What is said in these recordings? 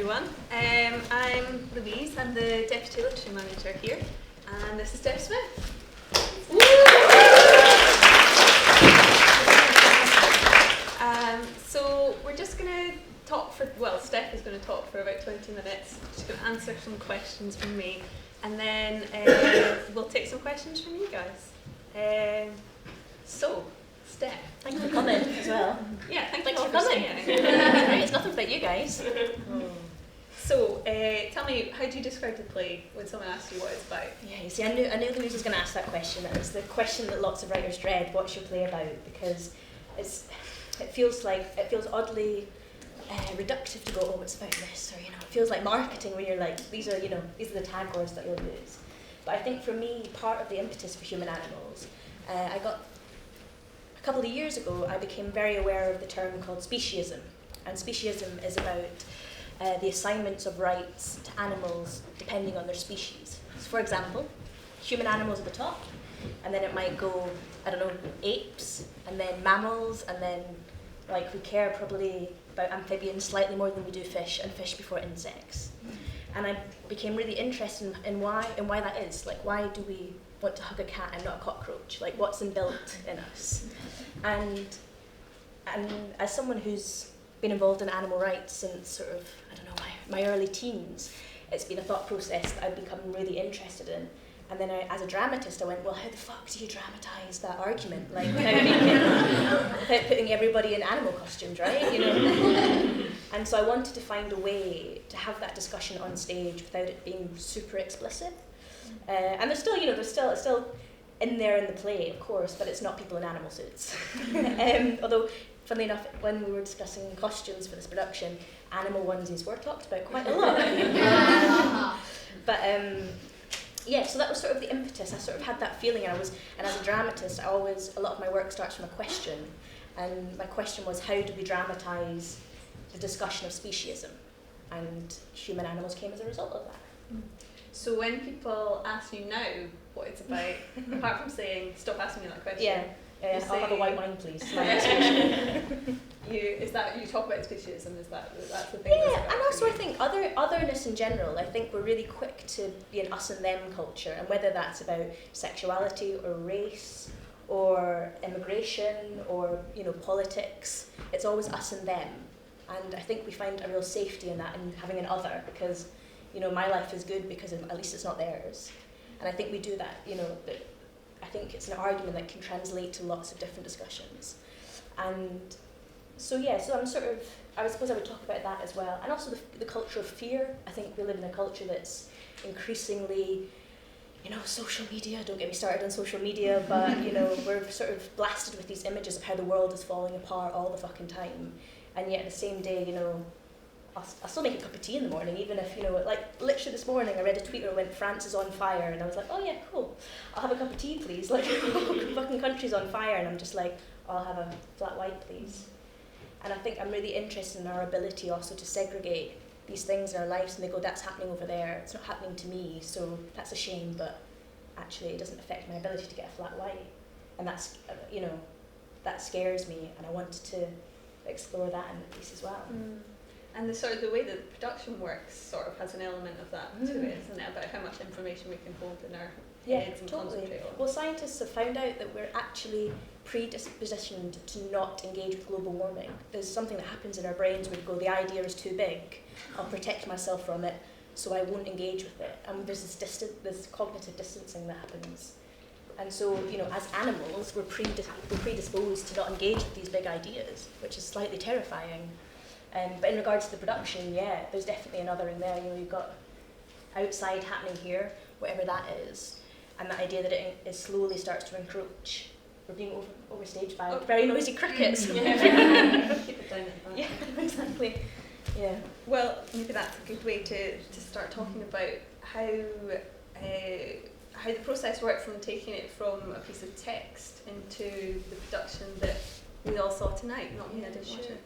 everyone. I'm Louise, I'm the Deputy Literature Manager here, and this is Stef Smith. So we're just going to talk Stef is going to talk for about 20 minutes, just going to answer some questions from me, and then we'll take some questions from you guys. So, Stef. Thank you for coming as well. Yeah, thank you for coming. It's nothing about you guys. So, tell me, how do you describe the play when someone asks you what it's about? Yeah, you see, I knew Louise was going to ask that question, and it's the question that lots of writers dread. What's your play about? Because it feels oddly reductive to go, oh, it's about this, or it feels like marketing when you're like, these are the tag words that you'll use. But I think for me, part of the impetus for Human Animals, a couple of years ago, I became very aware of the term called speciesism, and speciesism is about the assignments of rights to animals depending on their species. So for example, human animals at the top, and then it might go, apes, and then mammals, and then we care probably about amphibians slightly more than we do fish, and fish before insects. And I became really interested in why that is. Why do we want to hug a cat and not a cockroach? What's inbuilt in us? And as someone who's been involved in animal rights since my early teens, it's been a thought process that I've become really interested in. And then as a dramatist, I went, well, how the fuck do you dramatise that argument? Without putting everybody in animal costumes, right? And so I wanted to find a way to have that discussion on stage without it being super explicit. And there's still in there in the play, of course, but it's not people in animal suits. Although, funnily enough, when we were discussing costumes for this production, animal onesies were talked about quite a lot. So that was sort of the impetus. I sort of had that feeling, and as a dramatist, a lot of my work starts from a question, and my question was, how do we dramatise the discussion of speciesism? And Human Animals came as a result of that. So when people ask you now what it's about, apart from saying, stop asking me that question. I'll have a white wine, please. You talk about speciesism, that's the thing? Yeah, and also I think otherness in general, I think we're really quick to be an us and them culture, and whether that's about sexuality or race or immigration or politics, it's always us and them. And I think we find a real safety in that, in having an other, because my life is good because at least it's not theirs. And I think we do that, that I think it's an argument that can translate to lots of different discussions. And so I suppose I would talk about that as well. And also the culture of fear. I think we live in a culture that's increasingly, social media, don't get me started on social media, but, we're sort of blasted with these images of how the world is falling apart all the fucking time. And yet at the same day, I'll still make a cup of tea in the morning, even if, literally this morning I read a tweet where it went, France is on fire, and I was like, oh yeah, cool, I'll have a cup of tea, please. Fucking country's on fire, and I'm just like, I'll have a flat white, please. And I think I'm really interested in our ability also to segregate these things in our lives, and they go, that's happening over there, it's not happening to me, so that's a shame, but actually it doesn't affect my ability to get a flat white. And that's, that scares me, and I wanted to explore that in the piece as well. And the way that the production works sort of has an element of that to it, isn't it? About how much information we can hold in our heads and concentrate on. Well, scientists have found out that we're actually predispositioned to not engage with global warming. There's something that happens in our brains where we go, the idea is too big, I'll protect myself from it, so I won't engage with it. And there's this cognitive distancing that happens. And so, as animals, we're predisposed to not engage with these big ideas, which is slightly terrifying. But in regards to the production, there's definitely an othering there. You've got outside happening here, whatever that is, and the idea that it slowly starts to encroach. We're being overstaged by very noisy crickets. Keep it down at the back. Yeah, exactly. Yeah. Well, maybe that's a good way to start talking about how the process worked from taking it from a piece of text into the production that we all saw tonight. Not me, I didn't watch it.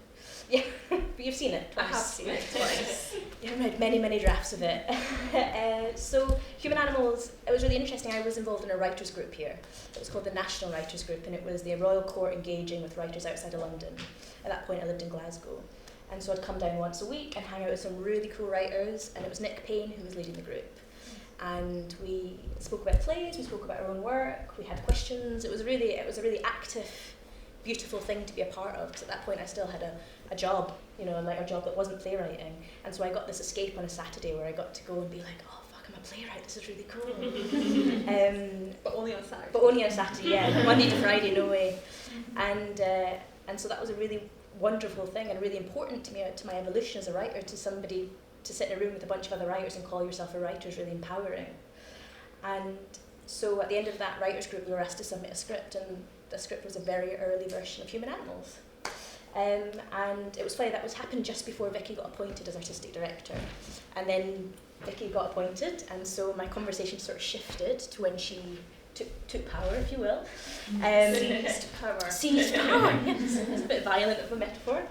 Yeah, but you've seen it twice. I have seen it twice. I've read many, many drafts of it. So, Human Animals, it was really interesting. I was involved in a writers' group here. It was called the National Writers' Group, and it was the Royal Court engaging with writers outside of London. At that point, I lived in Glasgow. And so I'd come down once a week and hang out with some really cool writers, and it was Nick Payne who was leading the group. And we spoke about plays, we spoke about our own work, we had questions. It was a really active, beautiful thing to be a part of, because at that point I still had a job, you know, like a job that wasn't playwriting. And so I got this escape on a Saturday where I got to go and be like, oh fuck, I'm a playwright, this is really cool. But only on Saturday. But only on Saturday, yeah. Monday to Friday, no way. And so that was a really wonderful thing, and really important to me, to my evolution as a writer, to sit in a room with a bunch of other writers and call yourself a writer is really empowering. And so at the end of that writers group, we were asked to submit a script, and the script was a very early version of Human Animals. And it was funny, that happened just before Vicky got appointed as artistic director. And then Vicky got appointed, and so my conversation sort of shifted to when she took power, if you will. Seized power. Seized power, yes. It's a bit violent of a metaphor.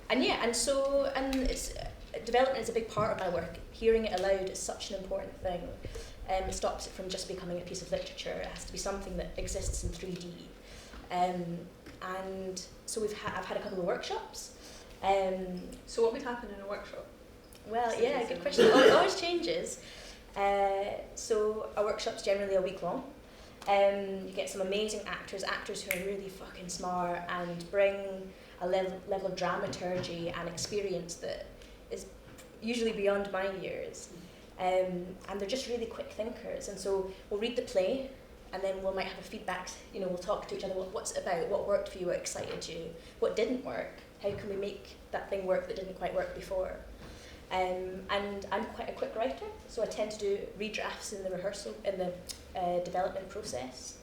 And it's development is a big part of my work. Hearing it aloud is such an important thing. It stops it from just becoming a piece of literature. It has to be something that exists in 3D. And so I've had a couple of workshops. So what would happen in a workshop? Well, yeah, good question. It always changes. So a workshop's generally a week long. You get some amazing actors who are really fucking smart and bring a level of dramaturgy and experience that is usually beyond my years. And they're just really quick thinkers. And so we'll read the play, and then we might have a feedback, you know, we'll talk to each other, what's it about, what worked for you, what excited you, what didn't work, how can we make that thing work that didn't quite work before. And I'm quite a quick writer, so I tend to do redrafts in the rehearsal, in the development process.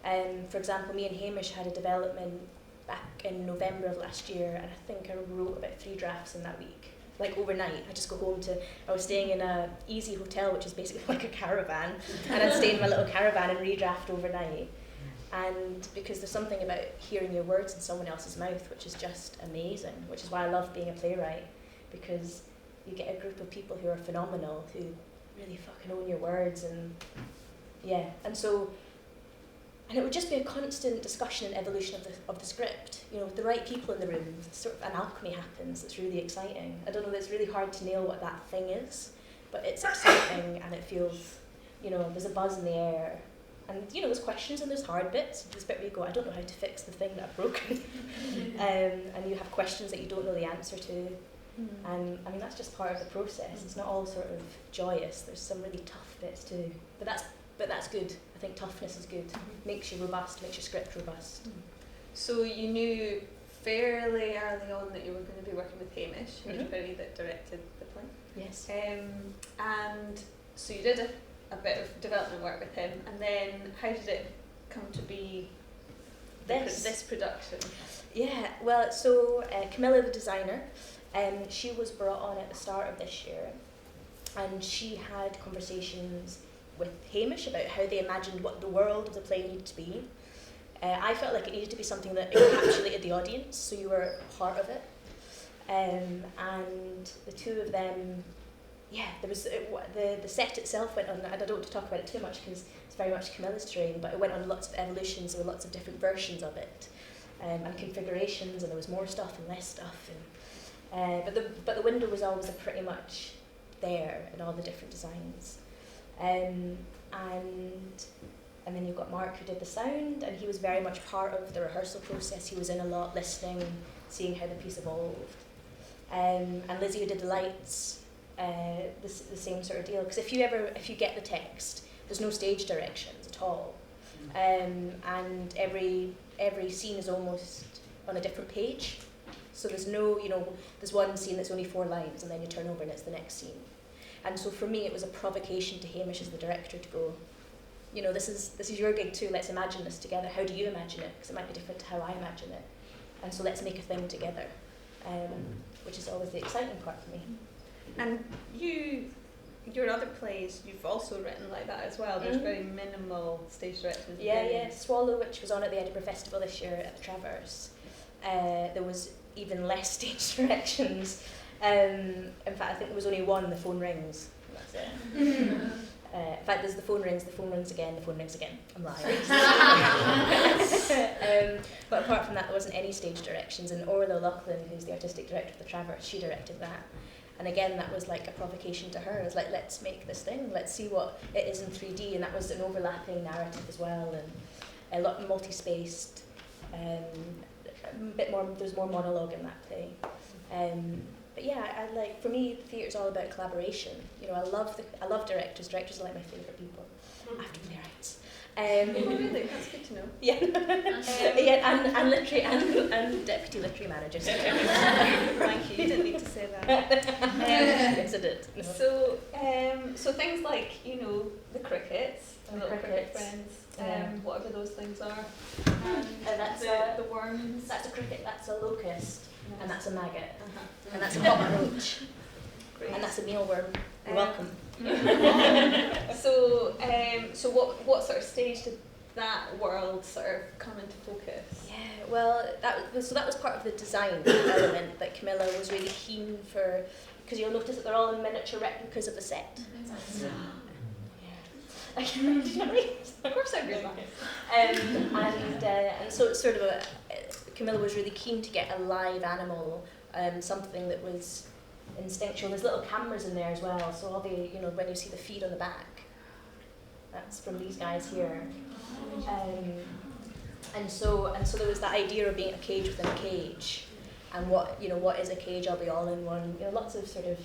For example, me and Hamish had a development back in November of last year, and I think I wrote about 3 drafts in that week, like overnight. I just go home I was staying in a easy hotel, which is basically like a caravan, and I'd stay in my little caravan and redraft overnight. And because there's something about hearing your words in someone else's mouth, which is just amazing, which is why I love being a playwright, because you get a group of people who are phenomenal, who really fucking own your words, and yeah, and it would just be a constant discussion and evolution of the script. You know, with the right people in the room, sort of an alchemy happens that's really exciting. I don't know, it's really hard to nail what that thing is, but it's exciting and it feels, you know, there's a buzz in the air. And, you know, there's questions and there's hard bits. There's a bit where you go, I don't know how to fix the thing that I've broken. And you have questions that you don't know the answer to. And I mean, that's just part of the process. It's not all sort of joyous. There's some really tough bits too. But that's good. I think toughness is good. Makes you robust, makes your script robust. So you knew fairly early on that you were going to be working with Hamish, Hamish Perry, that directed the play. Yes. And so you did a bit of development work with him, and then how did it come to be this production? Yeah, well, so Camilla, the designer, she was brought on at the start of this year, and she had conversations with Hamish about how they imagined what the world of the play needed to be. I felt like it needed to be something that encapsulated the audience, so you were part of it. And the two of them, yeah, there was the set itself went on. I don't want to talk about it too much because it's very much Camilla's terrain, but it went on lots of evolutions. There were lots of different versions of it, and configurations, and there was more stuff and less stuff. And but the window was always pretty much there in all the different designs. And then you've got Mark, who did the sound, and he was very much part of the rehearsal process. He was in a lot, listening, seeing how the piece evolved. And Lizzie, who did the lights, the same sort of deal. Because if you get the text, there's no stage directions at all, and every scene is almost on a different page. So there's no, there's one scene that's only 4 lines, and then you turn over and it's the next scene. And so for me, it was a provocation to Hamish as the director to go, this is your gig too. Let's imagine this together. How do you imagine it? Because it might be different to how I imagine it. And so let's make a thing together, which is always the exciting part for me. And your other plays, you've also written like that as well. There's very minimal stage directions. Yeah. Swallow, which was on at the Edinburgh Festival this year at the Traverse. There was even less stage directions. In fact, I think there was only one, The Phone Rings. And that's In fact, there's the phone rings again, the phone rings again. I'm lying. But apart from that, there wasn't any stage directions. And Orla O'Loughlin, who's the artistic director of the Traverse, she directed that. And again, that was like a provocation to her. It was like, let's make this thing. Let's see what it is in 3D. And that was an overlapping narrative as well, and a lot multi-spaced. A bit more. There's more monologue in that play. But yeah, I like, for me, theatre's all about collaboration. You know, I love directors. Directors are like my favourite people after playwrights. Really? That's good to know. Yeah, and literary and deputy literary managers. Thank you. You didn't need to say that. Yes, I did. No. So things like, you know, the crickets, the little cricket friends, whatever those things are, and that's the worms. That's a cricket. That's a locust, and that's a maggot, Uh-huh. and that's a cockroach, Great. and that's a mealworm. You're welcome. So what sort of stage did that world sort of come into focus? Yeah, well, that was part of the design element that Camilla was really keen for, because you'll notice that they're all in miniature replicas of the set. Of course I read And so it's sort of Camilla was really keen to get a live animal, something that was instinctual. There's little cameras in there as well, so all the, you know, when you see the feed on the back, that's from these guys here. And so there was that idea of being a cage within a cage, and what is a cage? I'll be all in one. You know, lots of sort of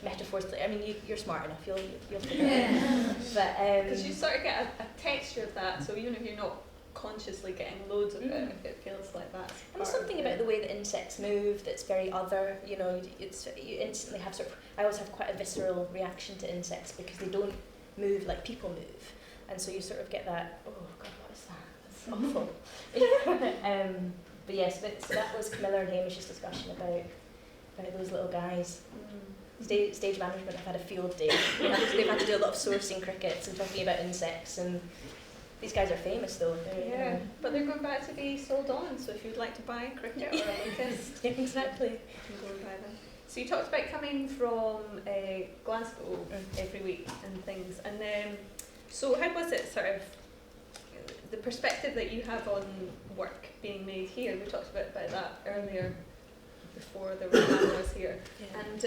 metaphors. I mean, you're smart enough. You'll figure it out. But because you sort of get a texture of that, so even if you're not consciously getting loads of it, it feels like that. And there's something about the way that insects move that's very other. You know, you instantly have sort of. I always have quite a visceral reaction to insects because they don't move like people move, and so you sort of get that. Oh God, what is that? That's awful. But yes, so that was Camilla and Hamish's discussion about those little guys. Stage management have had a field day. They've had to do a lot of sourcing crickets and talking about insects, and these guys are famous though. But they're going back to be sold on, so if you'd like to buy a cricket or a locust, yeah, exactly. you can go and buy them. So you talked about coming from Glasgow every week and things, and so how was it sort of, the perspective that you have on work being made here? We talked about that earlier before there were cameras here. Yeah. And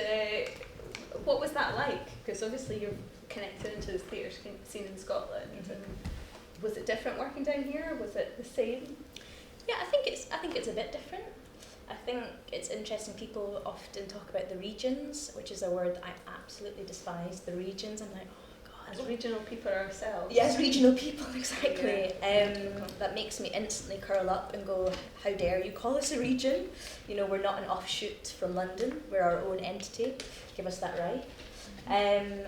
what was that like? Because obviously you're connected into the theatre scene in Scotland. And was it different working down here? Was it the same? Yeah, I think it's a bit different. I think it's interesting. People often talk about the regions, which is a word that I absolutely despise. The regions. I'm like, oh God. As regional people ourselves. Yeah, as regional people, exactly. That makes me instantly curl up and go, how dare you call us a region? You know, we're not an offshoot from London. We're our own entity. Give us that right. And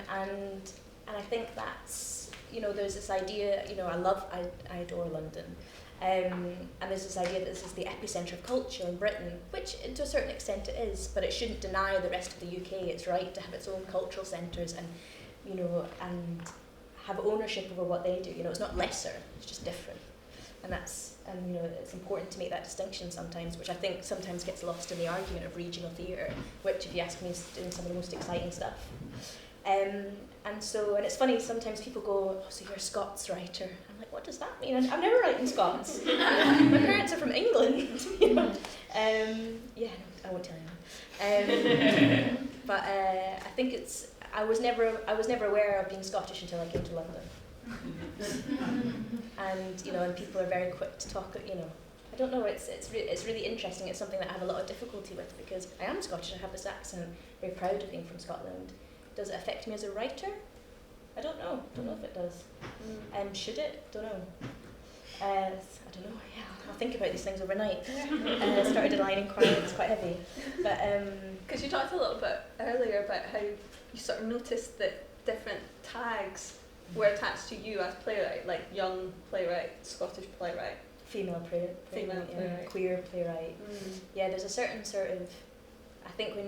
I think that's, you know, there's this idea, you know, I adore London. And there's this idea that this is the epicentre of culture in Britain, which to a certain extent it is, but it shouldn't deny the rest of the UK its right to have its own cultural centres and, you know, and have ownership over what they do. You know, it's not lesser, it's just different. And you know, it's important to make that distinction sometimes, which I think sometimes gets lost in the argument of regional theatre, which, if you ask me, is doing some of the most exciting stuff. And it's funny, sometimes people go, oh, so you're a Scots writer. I'm like, what does that mean? I'm never writing Scots. My parents are from England. You know? Yeah, no, I won't tell you. But I think I was never aware of being Scottish until I came to London. And you know, and people are very quick to talk. You know, I don't know. It's really interesting. It's something that I have a lot of difficulty with because I am Scottish. I have this accent. Very proud of being from Scotland. Does it affect me as a writer? I don't know. Don't know if it does. Should it? Don't know. I don't know. Yeah, I'll think about these things overnight. I started aligning crying. It's quite heavy. But because you talked a little bit earlier about how you sort of noticed that different tags were attached to you as playwright, like young playwright, Scottish playwright, female playwright, queer playwright. Yeah, there's a certain sort of. I think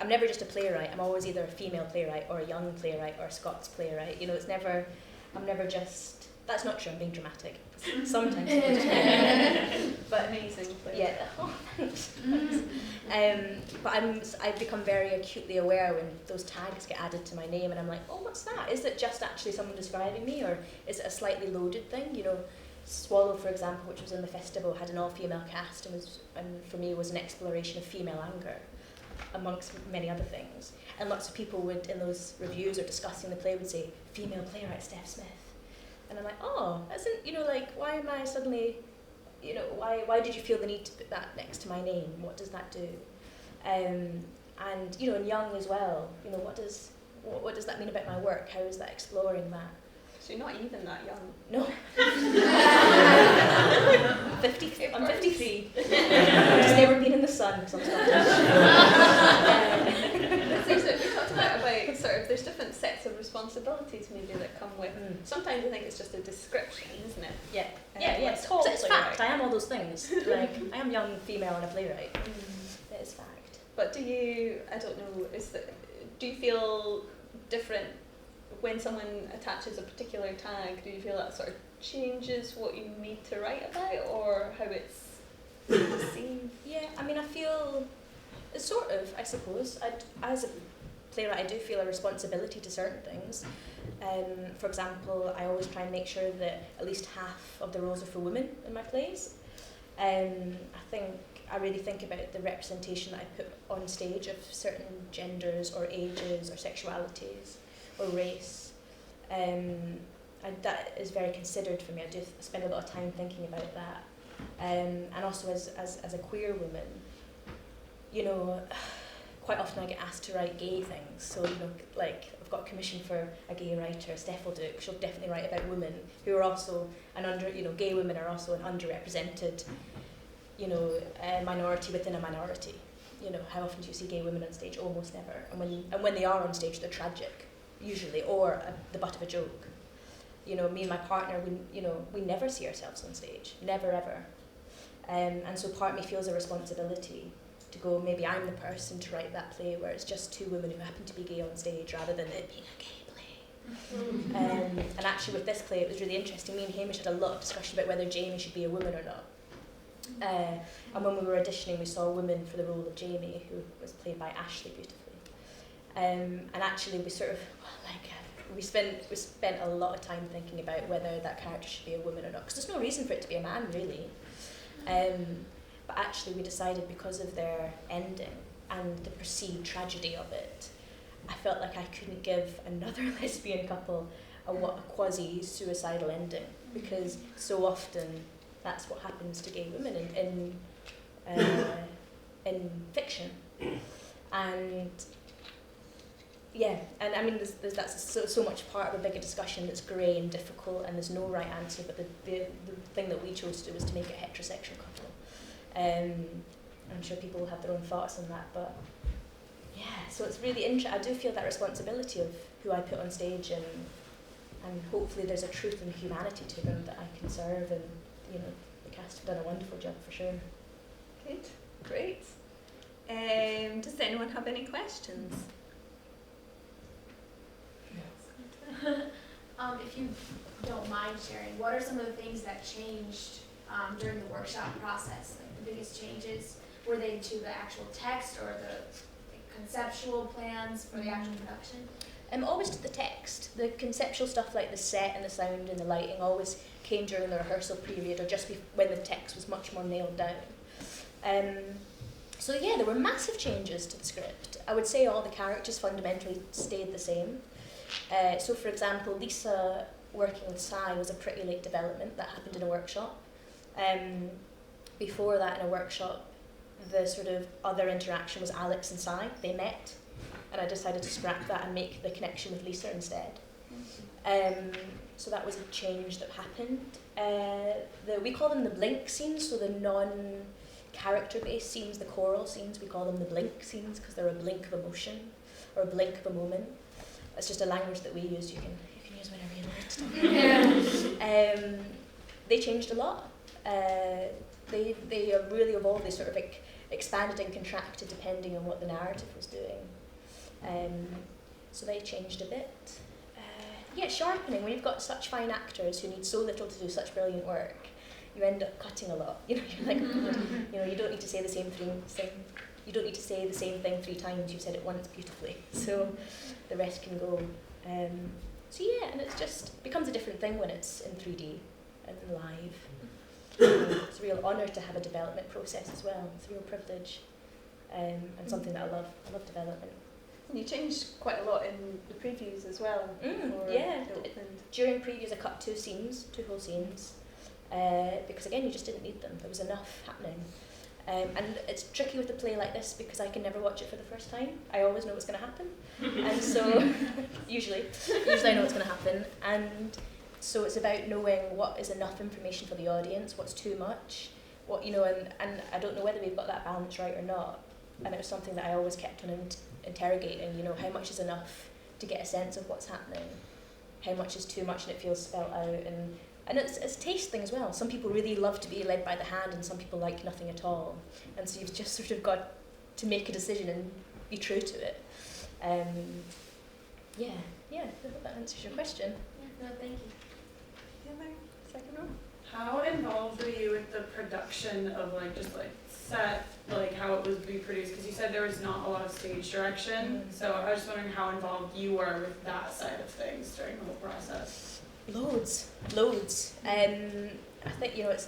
I'm never just a playwright. I'm always either a female playwright or a young playwright or a Scots playwright. You know, I'm never just That's not true, I'm being dramatic. Sometimes people just but amazing. yeah. Oh, thanks. But I've become very acutely aware when those tags get added to my name, and I'm like, oh, what's that? Is it just actually someone describing me, or is it a slightly loaded thing? You know, Swallow, for example, which was in the festival, had an all-female cast, and for me was an exploration of female anger, amongst many other things. And lots of people would, in those reviews or discussing the play, would say, female playwright Stef Smith. And I'm like, oh, isn't, you know, like, why am I suddenly, you know, why did you feel the need to put that next to my name? What does that do? And, you know, and young as well, you know, what does that mean about my work? How is that exploring that? So you're not even that young. No. 50, I'm 53. I've just never been in the sun, because I'm We talked about sort of, there's different sets of responsibilities maybe that come with. Sometimes I think it's just a description, isn't it? Yeah. Yeah. Totally it's fact. Right. I am all those things. Like, I am young, female, and a playwright. It is fact. But do you, I don't know, do you feel different when someone attaches a particular tag? Do you feel that sort of changes what you need to write about, or how it's seen? Yeah, I mean, I feel, sort of, I suppose. As a playwright, I do feel a responsibility to certain things. For example, I always try and make sure that at least half of the roles are for women in my plays. I really think about the representation that I put on stage of certain genders or ages or sexualities or race. That is very considered for me. I do spend a lot of time thinking about that. And also as a queer woman, you know, quite often I get asked to write gay things. So, you know, like, I've got a commission for a gay writer, Stef will do it. She'll definitely write about women who are also gay women are also an underrepresented, you know, minority within a minority. You know, how often do you see gay women on stage? Almost never. And when they are on stage, they're tragic, usually, or the butt of a joke. You know, me and my partner, we never see ourselves on stage, never ever. And so part of me feels a responsibility to go, maybe I'm the person to write that play where it's just two women who happen to be gay on stage rather than it being a gay play. And actually with this play it was really interesting. Me and Hamish had a lot of discussion about whether Jamie should be a woman or not. And when we were auditioning we saw a woman for the role of Jamie, who was played by Ashley beautifully. And actually we sort of, we spent a lot of time thinking about whether that character should be a woman or not, because there's no reason for it to be a man really. But actually we decided, because of their ending and the perceived tragedy of it, I felt like I couldn't give another lesbian couple a quasi-suicidal ending, because so often that's what happens to gay women in fiction. And yeah, and I mean that's so much part of a bigger discussion that's grey and difficult, and there's no right answer, but the thing that we chose to do was to make it a heterosexual couple. I'm sure people will have their own thoughts on that, but yeah, so it's really interesting. I do feel that responsibility of who I put on stage, and hopefully there's a truth and humanity to them that I can serve, and you know, the cast have done a wonderful job for sure. Good, great. Does anyone have any questions? If you don't mind sharing, what are some of the things that changed during the workshop process? Like the biggest changes, were they to the actual text or the conceptual plans for the actual production? Always to the text. The conceptual stuff like the set and the sound and the lighting always came during the rehearsal period, or just when the text was much more nailed down. So yeah, there were massive changes to the script. I would say all the characters fundamentally stayed the same. So for example, Lisa working with Sai was a pretty late development that happened in a workshop. Before that, in a workshop, the sort of other interaction was Alex and Sai. They met, and I decided to scrap that and make the connection with Lisa instead. So that was a change that happened. We call them the blink scenes, so the non-character-based scenes, the choral scenes, we call them the blink scenes because they're a blink of emotion or a blink of a moment. That's just a language that we use. You can use whenever you like. They changed a lot. They really evolved. They sort of expanded and contracted depending on what the narrative was doing. So they changed a bit. sharpening. When you've got such fine actors who need so little to do such brilliant work, you end up cutting a lot. You know, you're like, you don't need to say the same thing. You don't need to say the same thing 3 times. You've said it once beautifully, so the rest can go. So yeah, and it just becomes a different thing when it's in 3D and live. It's a real honour to have a development process as well. It's a real privilege, and something that I love. I love development. And you changed quite a lot in the previews as well. Yeah, during previews I cut 2 whole scenes, because again you just didn't need them. There was enough happening. And it's tricky with a play like this because I can never watch it for the first time. I always know what's going to happen, and so usually I know what's going to happen. And so it's about knowing what is enough information for the audience, what's too much, and I don't know whether we've got that balance right or not. And it was something that I always kept on interrogating. How much is enough to get a sense of what's happening, how much is too much and it feels spelt out, and it's a taste thing as well. Some people really love to be led by the hand and some people like nothing at all. And so you've just sort of got to make a decision and be true to it. I hope that answers your question. Yeah, no, thank you. Second row. How involved were you with the production of set, how it was being produced? Because you said there was not a lot of stage direction. So I was just wondering how involved you were with that side of things during the whole process. Loads. I think, it's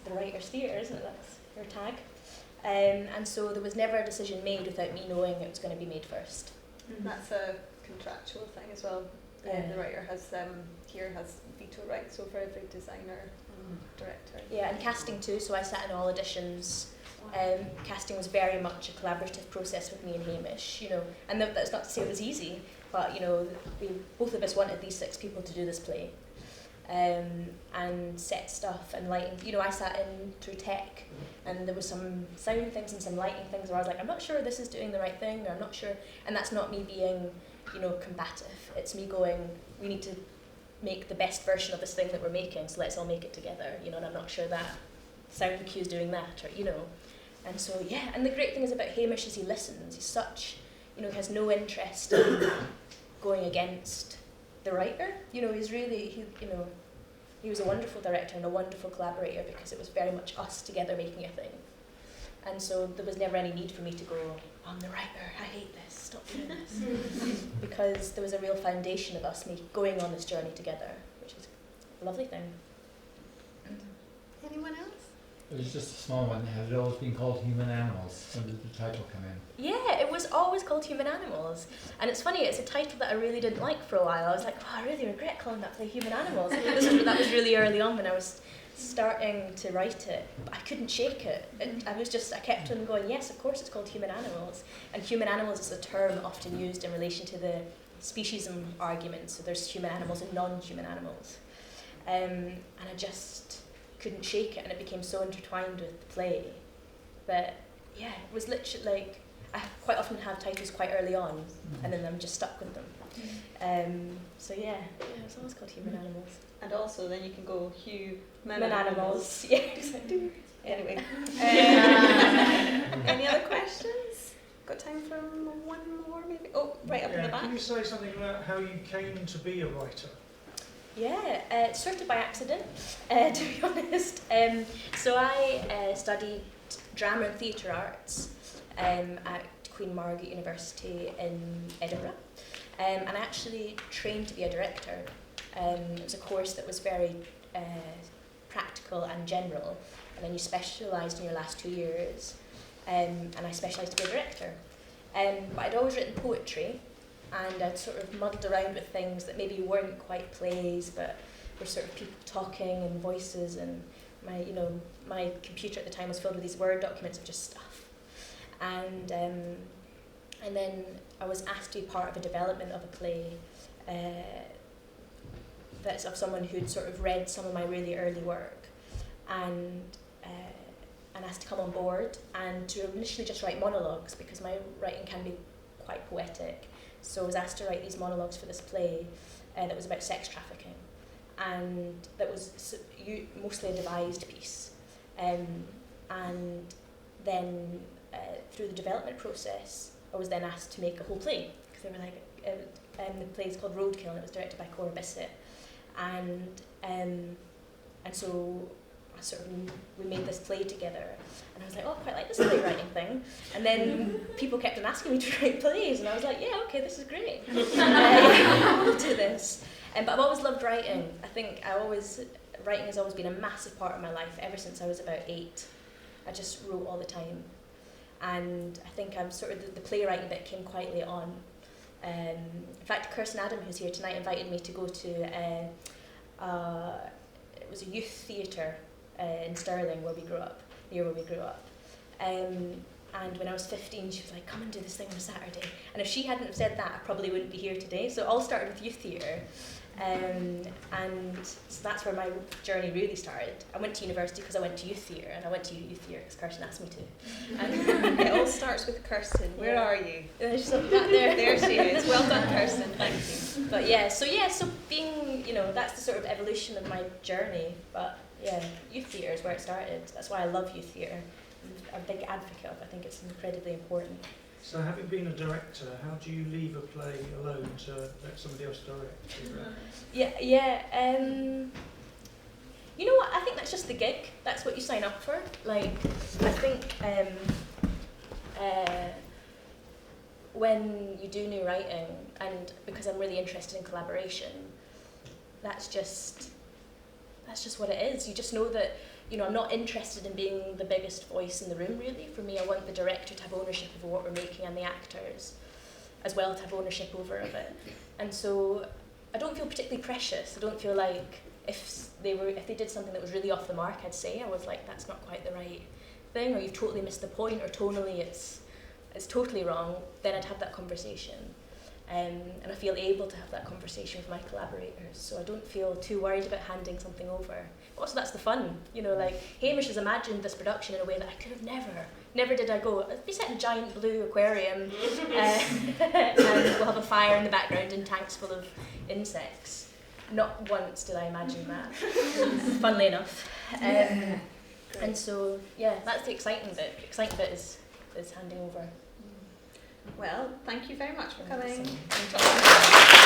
the writer's theatre, isn't it? That's your tag. And so there was never a decision made without me knowing it was going to be made first. That's a contractual thing as well. The writer has veto rights over every designer and director. Yeah, and casting too. So I sat in all auditions. Casting was very much a collaborative process with me and Hamish. And that's not to say it was easy, but both of us wanted these 6 people to do this play, and set stuff and lighting. I sat in through tech, and there was some sound things and some lighting things where I was like, I'm not sure this is doing the right thing, or I'm not sure. And that's not me being, combative. It's me going, we need to make the best version of this thing that we're making, so let's all make it together. And I'm not sure that sound cue is doing that, or And so and the great thing is about Hamish is he listens. He's such, he has no interest in going against the writer. He's really, he was a wonderful director and a wonderful collaborator because it was very much us together making a thing. And so there was never any need for me to go, I'm the writer, I hate this, stop doing this. Because there was a real foundation of us going on this journey together, which is a lovely thing. Anyone else? It was just a small one. Has it always been called Human Animals? When did the title come in? Yeah, it was always called Human Animals. And it's funny, it's a title that I really didn't like for a while. I was like, I really regret calling that play Human Animals. That was really early on when I was starting to write it. But I couldn't shake it. I kept on going, yes, of course it's called Human Animals. And human animals is a term often used in relation to the speciesism argument. So there's human animals and non-human animals. And I just couldn't shake it, and it became so intertwined with the play that it was literally I quite often have titles quite early on, and then I'm just stuck with them. It's always called Human Animals. And also then you can go Human Animals. Yeah, exactly. Anyway. Any other questions? Got time for one more maybe? Oh, right up in the back. Can you say something about how you came to be a writer? Yeah, sort of by accident, to be honest. So I studied drama and theatre arts at Queen Margaret University in Edinburgh, and I actually trained to be a director. It was a course that was very practical and general, and then you specialised in your last 2 years, and I specialised to be a director. But I'd always written poetry, and I'd sort of muddled around with things that maybe weren't quite plays, but were sort of people talking and voices, and my computer at the time was filled with these Word documents of just stuff. And then I was asked to be part of a development of a play that's of someone who'd sort of read some of my really early work, and asked to come on board and to initially just write monologues, because my writing can be quite poetic. So I was asked to write these monologues for this play that was about sex trafficking, and that was mostly a devised piece. And then through the development process, I was then asked to make a whole play, because they were like, the play is called Roadkill, and it was directed by Cora Bissett, and so we made this play together, and I was like, oh, I quite like this playwriting thing, and then people kept on asking me to write plays, and I was like, yeah, okay, this is great. I will do this. But I've always loved writing. I think writing has always been a massive part of my life ever since I was about 8. I just wrote all the time, and I think I'm sort of the playwriting bit came quite late on. In fact, Kirsten Adam, who's here tonight, invited me to go to it was a youth theatre in Stirling, near where we grew up. And when I was 15, she was like, come and do this thing on a Saturday. And if she hadn't have said that, I probably wouldn't be here today. So it all started with youth theatre. And so that's where my journey really started. I went to university because I went to youth theatre, and I went to youth theatre because Kirsten asked me to. And It all starts with Kirsten. Where are you? she's up back there. There she is. Well done, Kirsten. Thank you. But so being, that's the sort of evolution of my journey. But yeah, youth theatre is where it started. That's why I love youth theatre. I'm a big advocate of it. I think it's incredibly important. So having been a director, how do you leave a play alone to let somebody else direct? You know what? I think that's just the gig. That's what you sign up for. Like, I think when you do new writing, and because I'm really interested in collaboration, that's just what it is. You just know that, I'm not interested in being the biggest voice in the room, really. For me, I want the director to have ownership over what we're making, and the actors as well to have ownership over it. And so I don't feel particularly precious. I don't feel like if they did something that was really off the mark, I'd say, I was like, that's not quite the right thing, or you've totally missed the point, or tonally it's totally wrong, then I'd have that conversation. And I feel able to have that conversation with my collaborators, so I don't feel too worried about handing something over. But also that's the fun, like Hamish has imagined this production in a way that I could have never did I go, it'd be set in a giant blue aquarium, and we'll have a fire in the background and tanks full of insects. Not once did I imagine that, funnily enough. And so, that's the exciting bit. The exciting bit is handing over. Well, thank you very much for coming. Awesome.